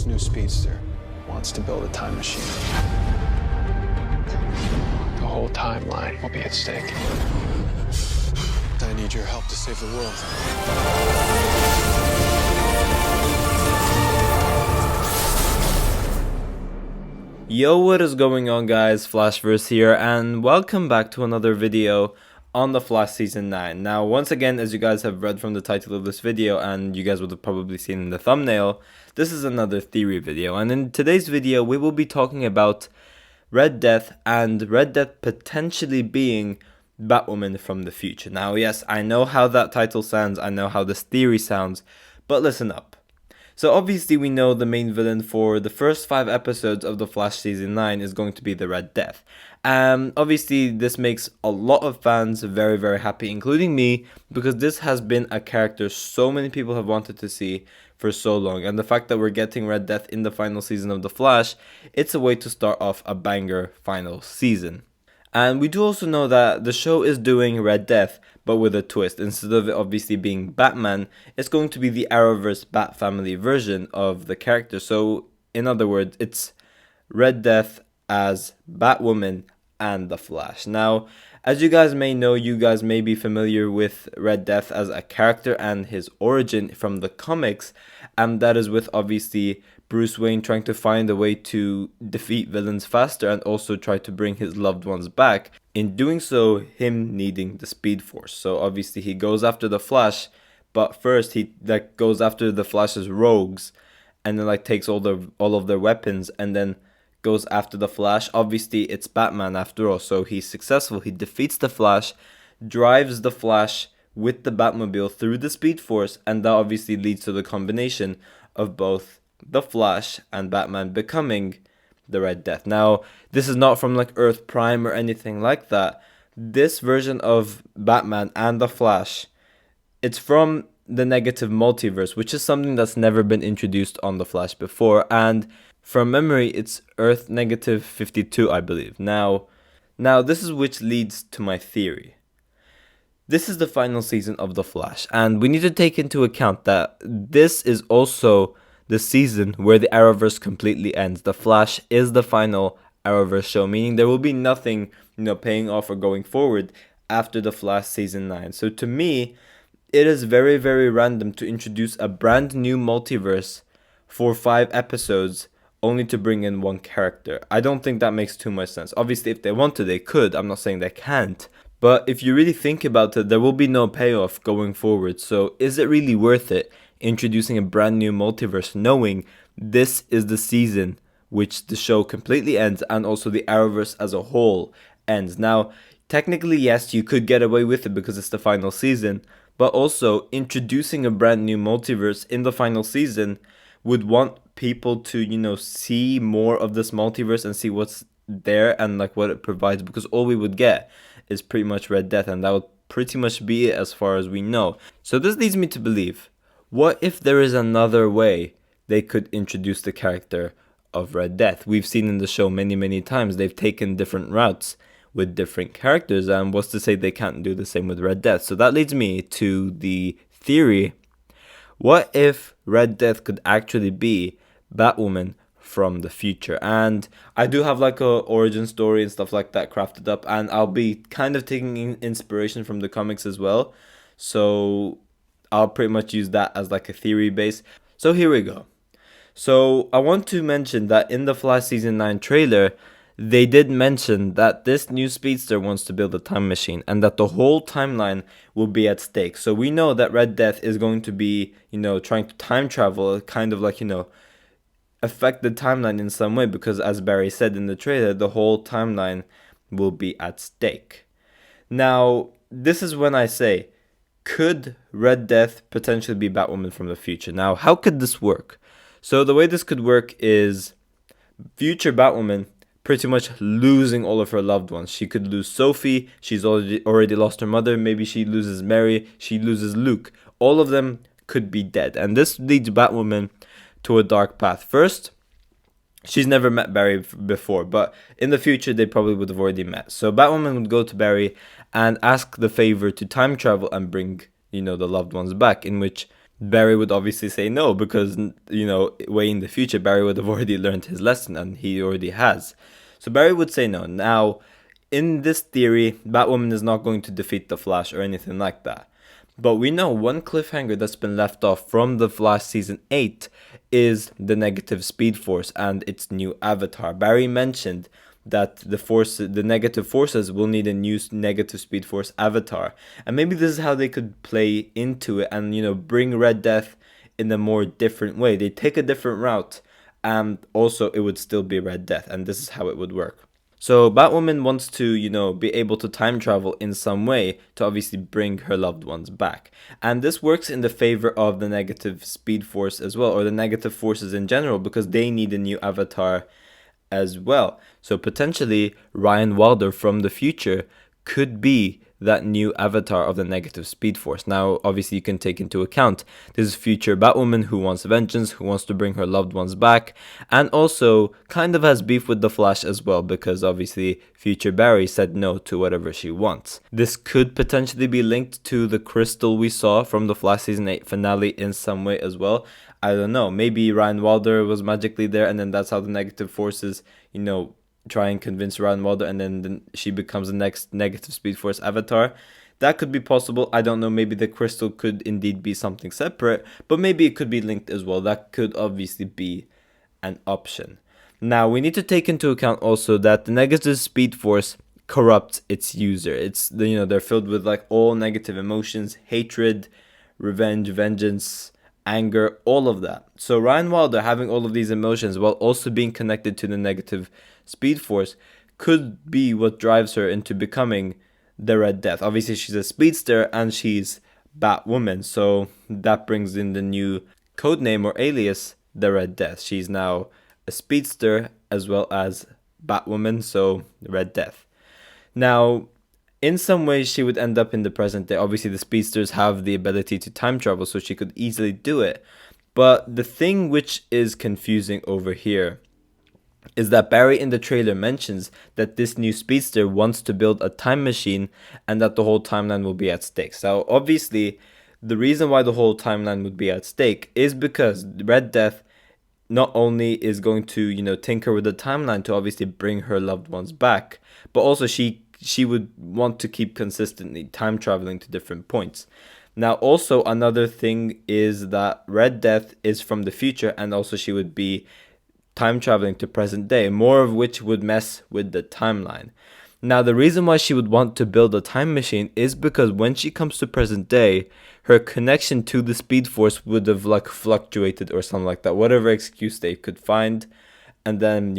This new speedster wants to build a time machine. The whole timeline will be at stake. I need your help to save the world. Yo, what is going on, guys? Flashverse here, and welcome back to another video on The Flash Season 9. Now, once again, as you guys have read from the title of this video, and you guys would have probably seen in the thumbnail, this is another theory video. And in today's video, we will be talking about Red Death, and Red Death potentially being Batwoman from the future. Now, yes, I know how that title sounds, I know how this theory sounds, but listen up. So obviously we know the main villain for the first 5 episodes of The Flash Season 9 is going to be the Red Death. Obviously this makes a lot of fans very, very happy, including me, because this has been a character so many people have wanted to see for so long. And the fact that we're getting Red Death in the final season of The Flash, it's a way to start off a banger final season. And we do also know that the show is doing Red Death, but with a twist. Instead of it obviously being Batman, it's going to be the Arrowverse Bat Family version of the character. So, in other words, it's Red Death as Batwoman and the Flash. Now, as you guys may know, you guys may be familiar with Red Death as a character and his origin from the comics, and that is with obviously Bruce Wayne trying to find a way to defeat villains faster and also try to bring his loved ones back. In doing so, him needing the Speed Force. So obviously he goes after the Flash, but first he goes after the Flash's rogues and then takes all of their weapons and then goes after the Flash. Obviously it's Batman after all, so he's successful. He defeats the Flash, drives the Flash with the Batmobile through the Speed Force, and that obviously leads to the combination of both the Flash and Batman becoming the Red Death. Now, this is not from Earth Prime or anything like that. This version of Batman and the Flash, it's from the negative multiverse, which is something that's never been introduced on the Flash before, and from memory it's Earth negative 52, I believe. Now this is which leads to my theory. This is the final season of the Flash, and we need to take into account that this is also the season where the Arrowverse completely ends. The Flash is the final Arrowverse show, meaning there will be nothing, paying off or going forward after the Flash Season 9. So to me, it is very, very random to introduce a brand new multiverse for 5 episodes only to bring in one character. I don't think that makes too much sense. Obviously, if they want to, they could. I'm not saying they can't. But if you really think about it, there will be no payoff going forward. So is it really worth it introducing a brand new multiverse knowing this is the season which the show completely ends and also the Arrowverse as a whole ends? Now, technically, yes, you could get away with it because it's the final season, but also introducing a brand new multiverse in the final season would want people to, see more of this multiverse and see what's there and what it provides, because all we would get is pretty much Red Death, and that would pretty much be it as far as we know. So this leads me to believe, what if there is another way they could introduce the character of Red Death? We've seen in the show many, many times they've taken different routes with different characters, and what's to say they can't do the same with Red Death? So that leads me to the theory, what if Red Death could actually be Batwoman from the future? And I do have a origin story and stuff like that crafted up, and I'll be kind of taking inspiration from the comics as well, so I'll pretty much use that as a theory base. So here we go. So I want to mention that in the Flash Season 9 trailer, they did mention that this new speedster wants to build a time machine and that the whole timeline will be at stake. So we know that Red Death is going to be, trying to time travel, kind of affect the timeline in some way, because as Barry said in the trailer, the whole timeline will be at stake. Now, this is when I say, could Red Death potentially be Batwoman from the future? Now, how could this work? So the way this could work is future Batwoman pretty much losing all of her loved ones. She could lose Sophie, she's already lost her mother, maybe she loses Mary, she loses Luke. All of them could be dead, and this leads Batwoman to a dark path. First, she's never met Barry before, but in the future they probably would have already met. So Batwoman would go to Barry and ask the favor to time travel and bring, the loved ones back, in which Barry would obviously say no because, way in the future, Barry would have already learned his lesson, and he already has. So Barry would say no. Now, in this theory, Batwoman is not going to defeat the Flash or anything like that. But we know one cliffhanger that's been left off from the Flash season 8 is the negative Speed Force and its new avatar. Barry mentioned that the negative forces will need a new negative Speed Force avatar. And maybe this is how they could play into it and, bring Red Death in a more different way. They take a different route, and also it would still be Red Death, and this is how it would work. So Batwoman wants to, be able to time travel in some way to obviously bring her loved ones back. And this works in the favor of the negative Speed Force as well, or the negative forces in general, because they need a new avatar as well. So potentially Ryan Wilder from the future could be that new avatar of the negative Speed Force. Now, obviously, you can take into account this is future Batwoman who wants vengeance, who wants to bring her loved ones back, and also kind of has beef with the Flash as well, because obviously future Barry said no to whatever she wants. This could potentially be linked to the crystal we saw from the Flash season 8 finale in some way as well. I don't know, maybe Ryan Wilder was magically there, and then that's how the negative forces, try and convince Ryan Wilder, and then she becomes the next negative Speed Force avatar. That could be possible. I don't know, maybe the crystal could indeed be something separate, but maybe it could be linked as well. That could obviously be an option. Now, we need to take into account also that the negative Speed Force corrupts its user. It's, they're filled with like all negative emotions, hatred, revenge, vengeance, anger, all of that. So Ryan Wilder having all of these emotions while also being connected to the negative Speed Force could be what drives her into becoming the Red Death. Obviously, she's a speedster and she's Batwoman, so that brings in the new codename or alias, the Red Death. She's now a speedster as well as Batwoman, so Red Death. Now, in some ways, she would end up in the present day. Obviously, the speedsters have the ability to time travel, so she could easily do it. But the thing which is confusing over here is that Barry in the trailer mentions that this new speedster wants to build a time machine and that the whole timeline will be at stake. So obviously, the reason why the whole timeline would be at stake is because Red Death not only is going to, tinker with the timeline to obviously bring her loved ones back, but also she would want to keep consistently time traveling to different points. Now, also another thing is that Red Death is from the future, and also she would be time traveling to present day, more of which would mess with the timeline. Now, the reason why she would want to build a time machine is because when she comes to present day, her connection to the Speed Force would have fluctuated or something like that, whatever excuse they could find. And then,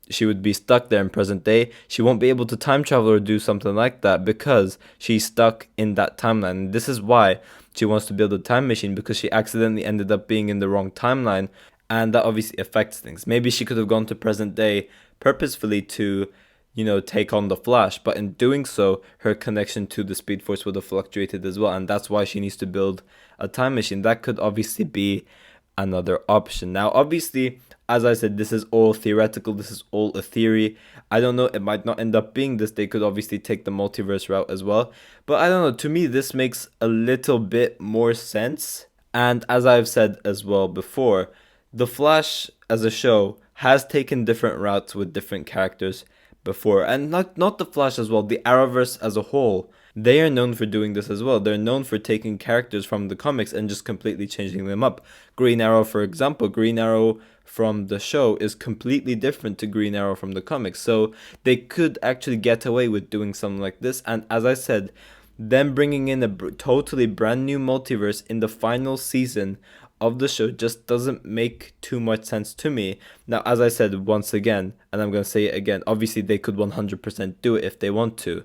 she would be stuck there in present day. She won't be able to time travel or do something like that because she's stuck in that timeline. And this is why she wants to build a time machine, because she accidentally ended up being in the wrong timeline. And that obviously affects things. Maybe she could have gone to present day purposefully to, take on the Flash. But in doing so, her connection to the Speed Force would have fluctuated as well. And that's why she needs to build a time machine. That could obviously be another option. Now, obviously, as I said, this is all theoretical. This is all a theory. I don't know. It might not end up being this. They could obviously take the multiverse route as well. But I don't know. To me, this makes a little bit more sense. And as I've said as well before, The Flash as a show has taken different routes with different characters before, and not The Flash as well, the Arrowverse as a whole, they are known for doing this as well. They're known for taking characters from the comics and just completely changing them up. Green Arrow, for example, Green Arrow from the show is completely different to Green Arrow from the comics, so they could actually get away with doing something like this. And as I said, them bringing in a totally brand new multiverse in the final season of the show just doesn't make too much sense to me. Now, as I said once again, and I'm going to say it again, obviously they could 100% do it if they want to,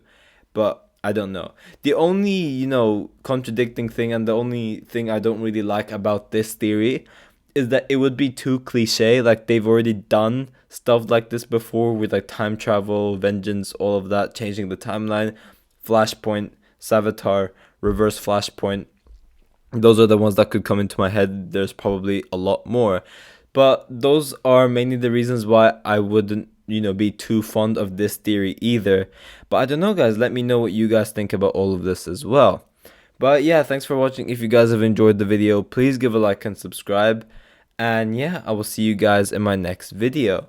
but I don't know. The only, contradicting thing and the only thing I don't really like about this theory is that it would be too cliche. Like, they've already done stuff like this before with like time travel, vengeance, all of that, changing the timeline, Flashpoint, Savitar, Reverse Flashpoint. Those are the ones that could come into my head. There's probably a lot more, but those are mainly the reasons why I wouldn't, be too fond of this theory either. But I don't know, guys. Let me know what you guys think about all of this as well. But yeah, thanks for watching. If you guys have enjoyed the video, please give a like and subscribe. And yeah, I will see you guys in my next video.